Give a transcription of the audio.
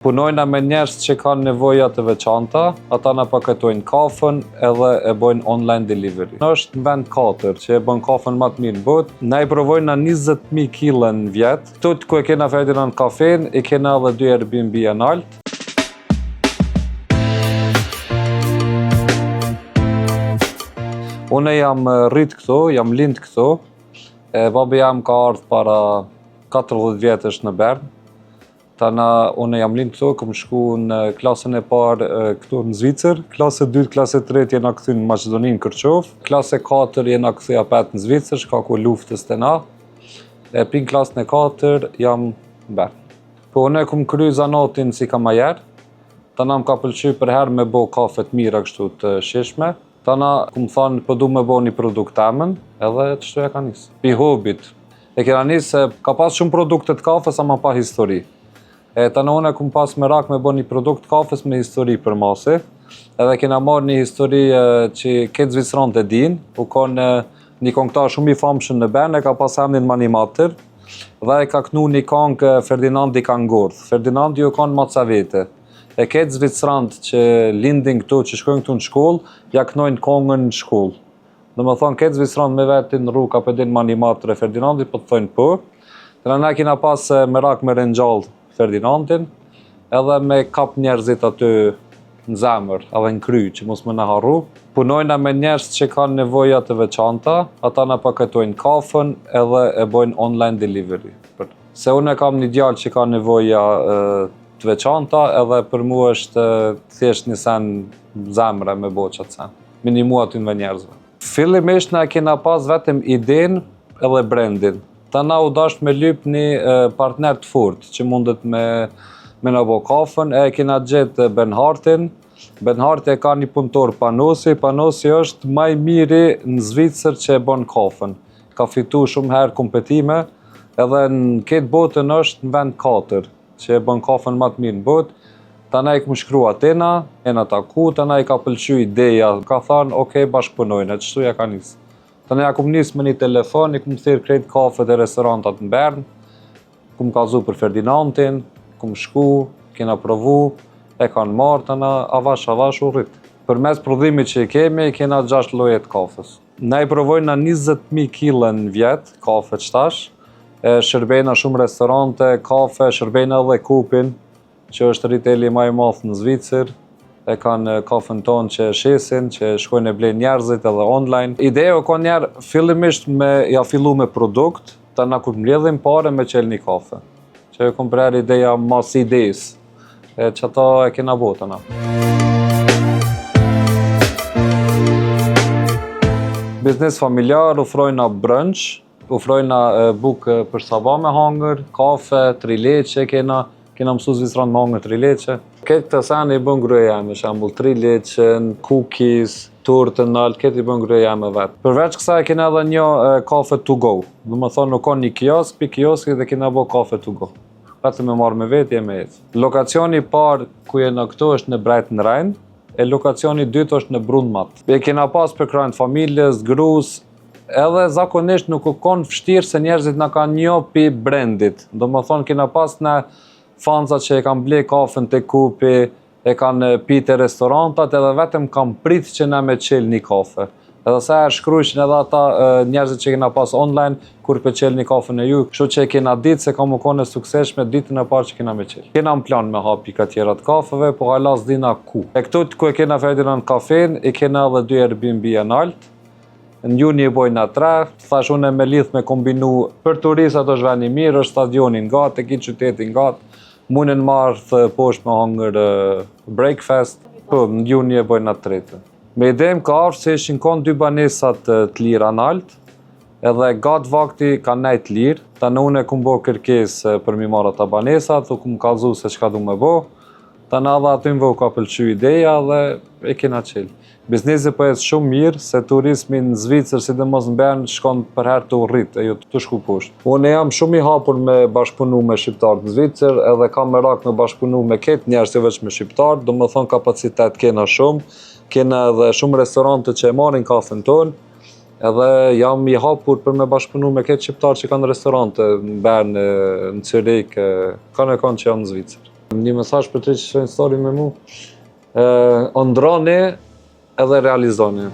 Punojna me njerëz që kanë nevoja të veçanta, ata na paketojnë kafën edhe e bojnë online delivery. Është në vend 4 që e bën kafën më të mirë në botë. Na i provojnë 20.000 kg në vjet. Këtu ku e kena Ferdinand Kafen, i kena edhe 2 Airbnb në Alt. Unë jam rrit këtu, jam lind këtu. Babi jam ka ardhur para 40 vjetësh në Bern. Unë jam lind këtu, kam shku në klasën e parë këtu në Zvicër, klasë 2, klasë 3 jena këthy në Maqedoninë, Kërqov, klasë 4 jena këthy apet në Zvicër, shka ku luftës të na, pin klasën e 4 jam në Bern. Po unë kom kry zanatin si kamajer, më ka pëlqy për herë me bo kafe të mira kështu të shishme, kom thonë po du me bo një produkt temën, edhe të shtu e ka nisë. Pi hobit, e kena nisë, ka pas shumë produkte të kafes, ama pa histori. Unë kom pas merak me bo një produkt kafes me histori për masi, edhe kena marrë një histori që këtë Zvicran të din, u konë një këngëtar shumë i famshëm në Bern, e ka pas emnin Manimater, dhe e ka knu një këngë Ferdinandi Kangordh. Ferdinandi ju konë Macavete. E këtë Zvicran që lindin këtu, që shkojnë këtu në shkollë, ja knojnë këngën në shkollë. Dhe më thonë, këtë Zvicran me vetin në rrugë ka pedin Manimater e Ferdinandi, po të thojnë po. Ne kena pas merak me rinjallë Ferdinandin, edhe me kap njerëzit aty në zemër, edhe në kry, që mos më në harru. Punojna me njerëz që kanë nevoja të veçanta, ata na paketojnë kafën edhe e bojnë online delivery. Se unë kam një djalë që ka nevoja të veçanta, edhe për mu është thjesht një sen zemre me bo qatë sen. Minimu aty me njerëzve. Fillimisht na kena pas vetëm iden edhe brandin. Na u dasht me lyp një partner të fort që mundet me në bo kafën, e kena gjetë Bernhardtin. Bernhardti e ka një punëtor Panosi, Panosi është maj miri në Zvicër që e bon kafën. Ka fitu shumë herë kompetime, edhe në këtë botën është në vend 4 që e bon kafën më të mirë në botë. Na i kom shkru atina, e në taku, na i ka pëlqy ideja, ka thanë, okej, bashkëpunojnë, qështu ja ka nisë. Ja kom nisë me një telefon, i kom thirë krejt kafet e restorantat në Bern, kom kazu për Ferdinandin, kom shku, kena provu, e kanë marrë, avash u rritë. Për mes prodhimit që i kemi, kena 6 lloje të kafes. Na i provojna 20.000 kg në vjet, kafe qtash, shërbejna shumë restorante, kafe, shërbejna edhe Coopin, që është retaili më i madh në Zvicër. E kanë kafën tonë që shesin, që shkojnë e blejnë njerëzit edhe online. Ideja o ka njerë fillimisht me ja fillu me produkt, na kur mbledhim pare me qelë një kafe. Që e kom prerë ideja mas idejës, që ata e kena botëna. Biznes familjar, ofrojna brunch, ofrojna bukë për sabah me hangër, kafe, trileqe kena mësu Zvicran me hangër trileqe. Këtë të sen i bën gruja jam, shambull trileqen, cookies, turtën nalt, këtë i bën gruja jam e vetë. Përveç kësaj kena edhe një kafe to go. Dhe më thonë nuk ka një kiosk, pi kioski dhe kena bo kafe to go. Vetë me marrë me vetë, jemi jetë. Lokacioni parë ku jena këtu është në Brejt në Rajnë, e lokacioni dytë është në Brundmat. E kena pas për krajnë familjes, grus, edhe zakonisht nuk u konë fështirë se njerëzit na ka njo pi brandit. Dhe më thonë kena pas në fanzat që e kanë ble kafën të Kupi, e kanë pite restorantat, edhe vetëm kanë prit që na me qelë një kafe. Edhe sa e shkrujshin edhe ata njerëzit që kena pas online, kur për qelë një kafën e ju, kështu që e kena ditë se ka më kone sukseshme ditën e parë që kena me qelë. Kena në plan me hapi ka tjera të kafeve, po hala s'dina ku. E këtu ku e kena Ferdinand Kafen, i kena edhe 2 Airbnb në Alt. Në juni i bojna 3, thash unë me lidh me kombinu për turistat është veni mirë, është stadionin gatë, e kitë qytetin gatë. Munen marrë poshtë me hangër breakfast, po në juni e bojna 3. Me idejmë ka arë se ishin konë 2 banesat të lira në Alt, edhe gatë vakti ka nejt lirë, unë e kumë bo kërkes për mi marrë ata banesat, u kumë kalzu se qka du me bo, edhe aty më ka pëlqy ideja dhe e kena qelë. Biznesi po jetë shumë mirë, se turizmi në Zvicër, sidomos në Bern, shkon për herë të urrit, e jo të shku poshtë. Unë jam shumë i hapur me bashkëpunu me shqiptarët në Zvicër, edhe kam merak me bashkëpunu me këtë njerëz jo veç me shqiptarët, do më thonë kapacitet kena shumë, kena edhe shumë restorante që e marrin kafën tonë, edhe jam i hapur për me bashkëpunu me këtë shqiptarë që kanë restorante në Bern, në Zürich, kanë që janë në Zvicër. Një mesazh për të që shojnë story me mu, ëndroni edhe realizoni.